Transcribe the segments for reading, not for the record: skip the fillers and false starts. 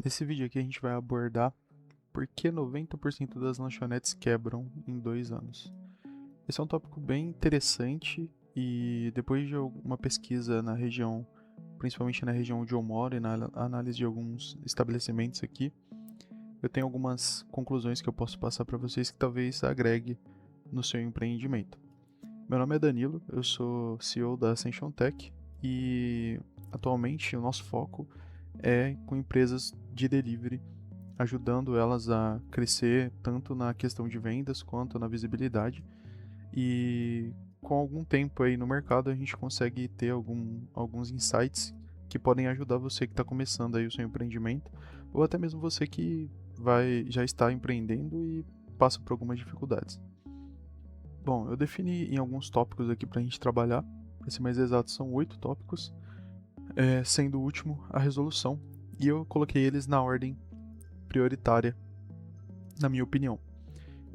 Nesse vídeo aqui a gente vai abordar por que 90% das lanchonetes quebram em 2 anos. Esse é um tópico bem interessante e depois de uma pesquisa na região, principalmente na região onde eu moro e na análise de alguns estabelecimentos aqui, eu tenho algumas conclusões que eu posso passar para vocês que talvez agregue no seu empreendimento. Meu nome é Danilo, eu sou CEO da Ascension Tech e atualmente o nosso foco é com empresas de delivery, ajudando elas a crescer tanto na questão de vendas quanto na visibilidade. E com algum tempo aí no mercado a gente consegue ter alguns insights que podem ajudar você que está começando aí o seu empreendimento, ou até mesmo você que já está empreendendo e passa por algumas dificuldades. Bom, eu defini em alguns tópicos aqui para a gente trabalhar. Para ser mais exato, são 8 tópicos, sendo o último a resolução. E eu coloquei eles na ordem prioritária, na minha opinião.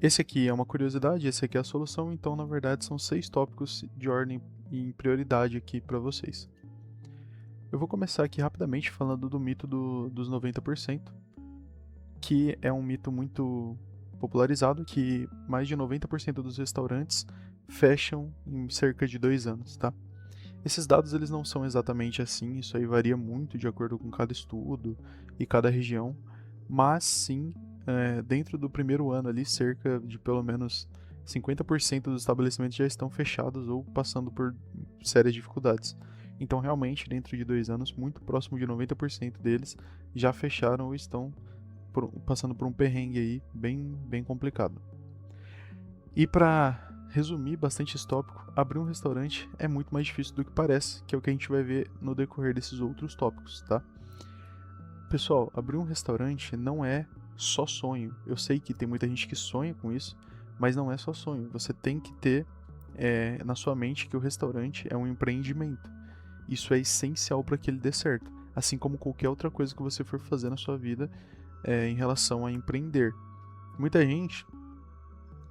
Esse aqui é uma curiosidade, esse aqui é a solução, então na verdade são 6 tópicos de ordem em prioridade aqui para vocês. Eu vou começar aqui rapidamente falando do mito dos 90%, que é um mito muito popularizado, que mais de 90% dos restaurantes fecham em cerca de 2 anos, tá? Esses dados eles não são exatamente assim, isso aí varia muito de acordo com cada estudo e cada região, mas sim, dentro do primeiro ano ali, cerca de pelo menos 50% dos estabelecimentos já estão fechados ou passando por sérias dificuldades. Então, realmente, dentro de 2 anos, muito próximo de 90% deles já fecharam ou estão passando por um perrengue aí bem complicado. E para resumir bastante esse tópico, abrir um restaurante é muito mais difícil do que parece, que é o que a gente vai ver no decorrer desses outros tópicos, tá? Pessoal, abrir um restaurante não é só sonho. Eu sei que tem muita gente que sonha com isso, mas não é só sonho. Você tem que ter na sua mente que o restaurante é um empreendimento. Isso é essencial para que ele dê certo, assim como qualquer outra coisa que você for fazer na sua vida em relação a empreender. Muita gente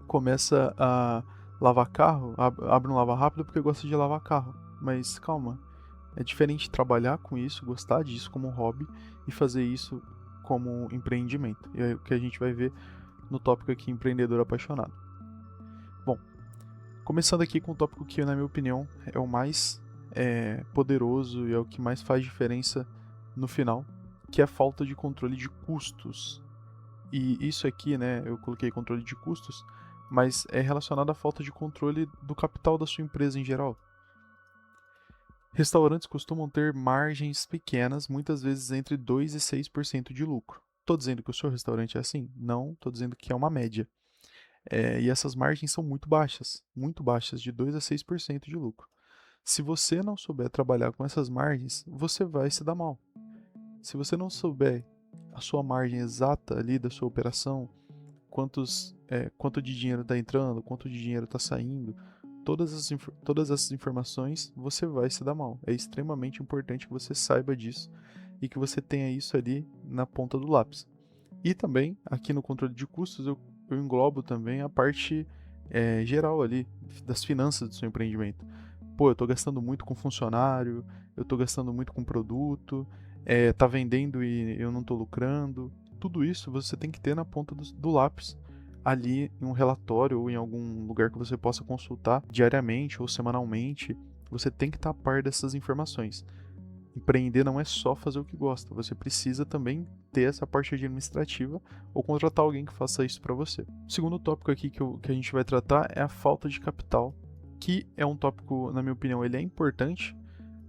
começa a lavar carro, abre um lava rápido porque gosta de lavar carro. Mas calma, é diferente trabalhar com isso, gostar disso como um hobby e fazer isso como empreendimento. E é o que a gente vai ver no tópico aqui, empreendedor apaixonado. Bom, começando aqui com o tópico que, na minha opinião, é o mais poderoso e é o que mais faz diferença no final, que é a falta de controle de custos. E isso aqui, né, eu coloquei controle de custos, mas é relacionado à falta de controle do capital da sua empresa em geral. Restaurantes costumam ter margens pequenas, muitas vezes entre 2 e 6% de lucro. Estou dizendo que o seu restaurante é assim? Não, estou dizendo que é uma média. E essas margens são muito baixas, de 2 a 6% de lucro. Se você não souber trabalhar com essas margens, você vai se dar mal. Se você não souber a sua margem exata ali da sua operação, quanto de dinheiro está entrando, quanto de dinheiro está saindo, todas essas informações, você vai se dar mal. É extremamente importante que você saiba disso e que você tenha isso ali na ponta do lápis. E também, aqui no controle de custos, eu englobo também a parte geral ali das finanças do seu empreendimento. Pô, eu estou gastando muito com funcionário, eu estou gastando muito com produto, tá vendendo e eu não estou lucrando. Tudo isso você tem que ter na ponta do lápis, ali em um relatório ou em algum lugar que você possa consultar diariamente ou semanalmente. Você tem que estar a par dessas informações. Empreender não é só fazer o que gosta, você precisa também ter essa parte administrativa ou contratar alguém que faça isso para você. O segundo tópico aqui que a gente vai tratar é a falta de capital, que é um tópico, na minha opinião, ele é importante,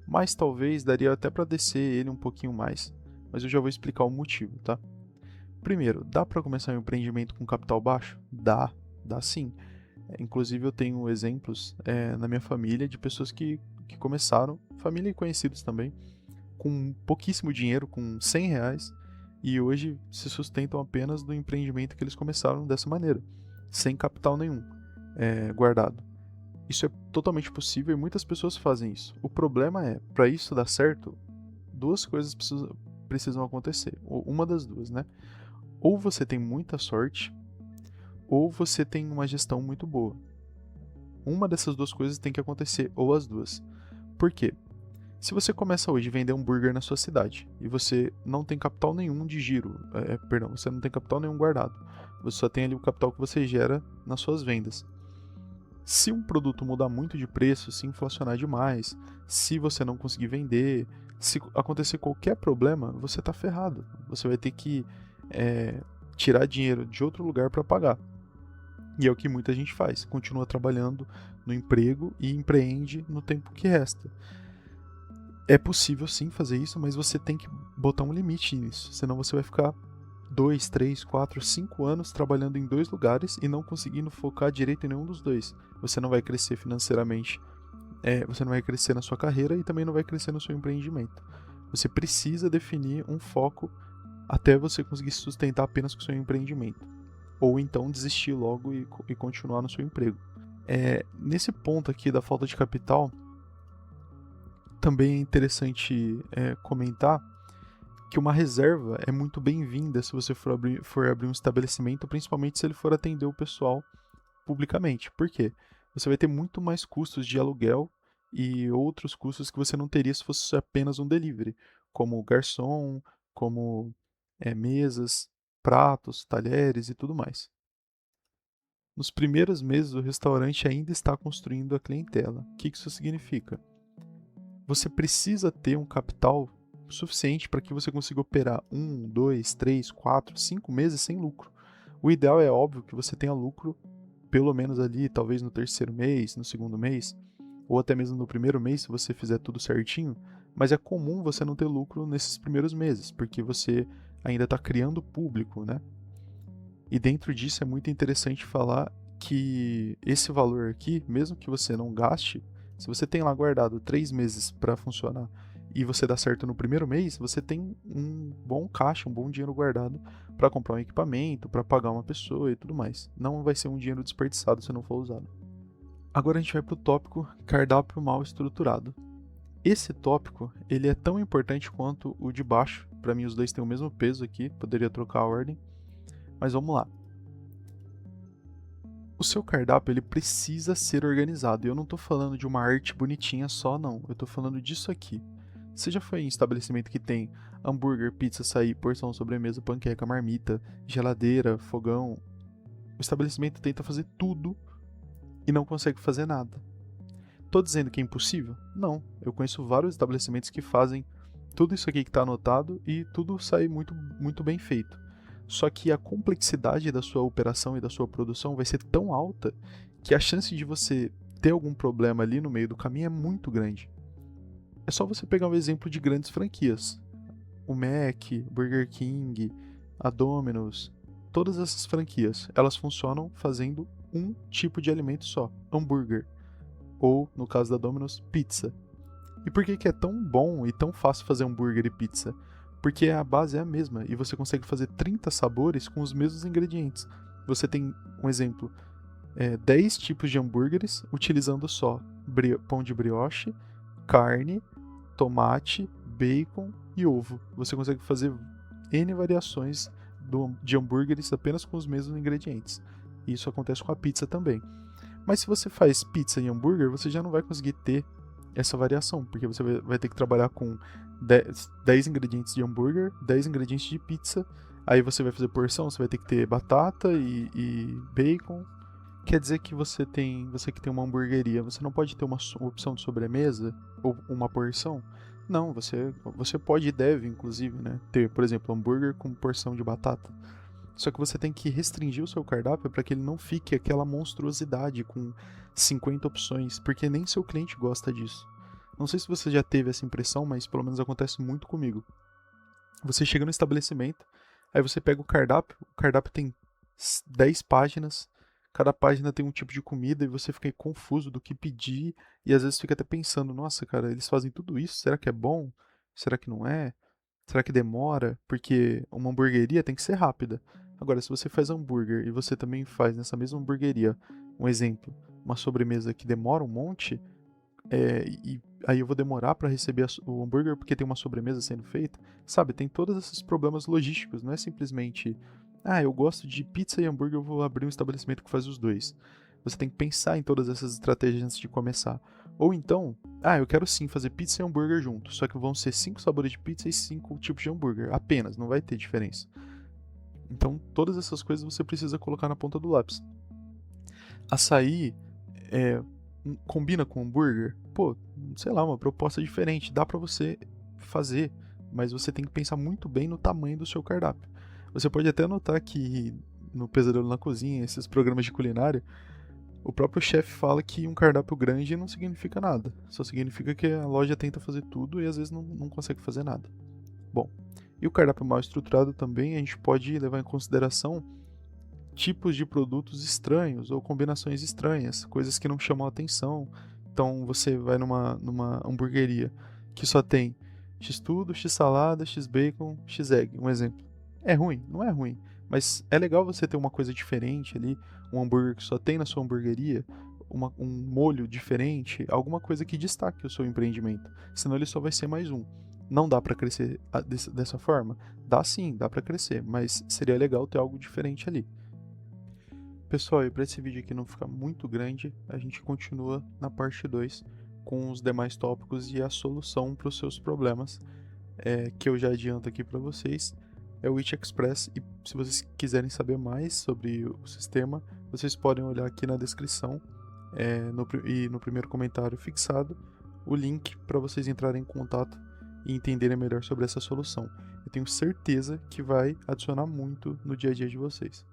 mas talvez daria até para descer ele um pouquinho mais, mas eu já vou explicar o motivo, tá? Primeiro, dá para começar um empreendimento com capital baixo? Dá sim. Inclusive eu tenho exemplos na minha família de pessoas que começaram, família e conhecidos também, com pouquíssimo dinheiro, com R$ 100, e hoje se sustentam apenas do empreendimento que eles começaram dessa maneira, sem capital nenhum guardado. Isso é totalmente possível e muitas pessoas fazem isso. O problema é, para isso dar certo, duas coisas precisam acontecer. Ou uma das duas, né? Ou você tem muita sorte, ou você tem uma gestão muito boa. Uma dessas duas coisas tem que acontecer, ou as duas. Por quê? Se você começa hoje a vender hambúrguer na sua cidade e você não tem capital nenhum de giro, perdão, você não tem capital nenhum guardado, você só tem ali o capital que você gera nas suas vendas. Se um produto mudar muito de preço, se inflacionar demais, se você não conseguir vender, se acontecer qualquer problema, você está ferrado. Você vai ter que tirar dinheiro de outro lugar para pagar. E é o que muita gente faz, continua trabalhando no emprego e empreende no tempo que resta. É possível sim fazer isso, mas você tem que botar um limite nisso, senão você vai ficar 2, 3, 4, 5 anos trabalhando em 2 lugares e não conseguindo focar direito em nenhum dos dois. Você não vai crescer financeiramente, você não vai crescer na sua carreira e também não vai crescer no seu empreendimento. Você precisa definir um foco até você conseguir se sustentar apenas com o seu empreendimento. Ou então desistir logo e continuar no seu emprego. Nesse ponto aqui da falta de capital, também é interessante comentar que uma reserva é muito bem-vinda se você for abrir um estabelecimento, principalmente se ele for atender o pessoal publicamente. Por quê? Você vai ter muito mais custos de aluguel e outros custos que você não teria se fosse apenas um delivery, como garçom, como mesas, pratos, talheres e tudo mais. Nos primeiros meses, o restaurante ainda está construindo a clientela. O que isso significa? Você precisa ter um capital suficiente para que você consiga operar 1, 2, 3, 4, 5 meses sem lucro. O ideal é óbvio que você tenha lucro pelo menos ali, talvez no terceiro mês, no segundo mês, ou até mesmo no primeiro mês, se você fizer tudo certinho, mas é comum você não ter lucro nesses primeiros meses, porque você ainda está criando público, né? E dentro disso é muito interessante falar que esse valor aqui, mesmo que você não gaste, se você tem lá guardado 3 meses para funcionar e você dá certo no primeiro mês, você tem um bom caixa, um bom dinheiro guardado para comprar um equipamento, para pagar uma pessoa e tudo mais. Não vai ser um dinheiro desperdiçado se não for usado. Agora a gente vai para o tópico cardápio mal estruturado. Esse tópico ele é tão importante quanto o de baixo. Para mim os dois têm o mesmo peso aqui, poderia trocar a ordem. Mas vamos lá. O seu cardápio ele precisa ser organizado. E eu não estou falando de uma arte bonitinha só, não. Eu estou falando disso aqui. Você já foi em estabelecimento que tem hambúrguer, pizza, açaí, porção, sobremesa, panqueca, marmita, geladeira, fogão? O estabelecimento tenta fazer tudo e não consegue fazer nada. Tô dizendo que é impossível? Não. Eu conheço vários estabelecimentos que fazem tudo isso aqui que está anotado e tudo sai muito, muito bem feito. Só que a complexidade da sua operação e da sua produção vai ser tão alta que a chance de você ter algum problema ali no meio do caminho é muito grande. É só você pegar um exemplo de grandes franquias. O Mac, Burger King, a Domino's, todas essas franquias, elas funcionam fazendo um tipo de alimento só, hambúrguer. Ou, no caso da Domino's, pizza. E por que é tão bom e tão fácil fazer hambúrguer e pizza? Porque a base é a mesma e você consegue fazer 30 sabores com os mesmos ingredientes. Você tem, um exemplo, 10 tipos de hambúrgueres utilizando só pão de brioche, carne, tomate, bacon e ovo. Você consegue fazer N variações de hambúrgueres apenas com os mesmos ingredientes. E isso acontece com a pizza também. Mas se você faz pizza e hambúrguer, você já não vai conseguir ter essa variação, porque você vai ter que trabalhar com 10 ingredientes de hambúrguer, 10 ingredientes de pizza, aí você vai fazer porção, você vai ter que ter batata e bacon. Quer dizer que você que tem uma hamburgueria, você não pode ter uma opção de sobremesa ou uma porção? Não, você pode e deve, inclusive, né, ter, por exemplo, hambúrguer com porção de batata. Só que você tem que restringir o seu cardápio para que ele não fique aquela monstruosidade com 50 opções, porque nem seu cliente gosta disso. Não sei se você já teve essa impressão, mas pelo menos acontece muito comigo. Você chega no estabelecimento, aí você pega o cardápio tem 10 páginas, cada página tem um tipo de comida e você fica confuso do que pedir e às vezes fica até pensando, nossa, cara, eles fazem tudo isso, será que é bom? Será que não é? Será que demora? Porque uma hamburgueria tem que ser rápida. Agora, se você faz hambúrguer e você também faz nessa mesma hamburgueria, um exemplo, uma sobremesa que demora um monte, e aí eu vou demorar para receber o hambúrguer porque tem uma sobremesa sendo feita, sabe? Tem todos esses problemas logísticos, não é simplesmente, eu gosto de pizza e hambúrguer, eu vou abrir um estabelecimento que faz os dois. Você tem que pensar em todas essas estratégias antes de começar. Ou então, eu quero sim fazer pizza e hambúrguer junto, só que vão ser 5 sabores de pizza e 5 tipos de hambúrguer, apenas, não vai ter diferença. Então, todas essas coisas você precisa colocar na ponta do lápis. Açaí combina com hambúrguer? Pô, sei lá, uma proposta diferente, dá pra você fazer, mas você tem que pensar muito bem no tamanho do seu cardápio. Você pode até notar que no Pesadelo na Cozinha, esses programas de culinária, o próprio chefe fala que um cardápio grande não significa nada. Só significa que a loja tenta fazer tudo e às vezes não consegue fazer nada. Bom, e o cardápio mal estruturado também a gente pode levar em consideração tipos de produtos estranhos ou combinações estranhas, coisas que não chamam a atenção. Então você vai numa hamburgueria que só tem x-tudo, x-salada, x-bacon, x-egg, um exemplo. É ruim? Não é ruim, mas é legal você ter uma coisa diferente ali, um hambúrguer que só tem na sua hamburgueria, um molho diferente, alguma coisa que destaque o seu empreendimento, senão ele só vai ser mais um. Não dá para crescer dessa forma? Dá sim, dá para crescer, mas seria legal ter algo diferente ali. Pessoal, e para esse vídeo aqui não ficar muito grande, a gente continua na parte 2 com os demais tópicos e a solução para os seus problemas, que eu já adianto aqui para vocês, é o It Express. E se vocês quiserem saber mais sobre o sistema, vocês podem olhar aqui na descrição e no primeiro comentário fixado o link para vocês entrarem em contato e entenderem melhor sobre essa solução. Eu tenho certeza que vai adicionar muito no dia a dia de vocês.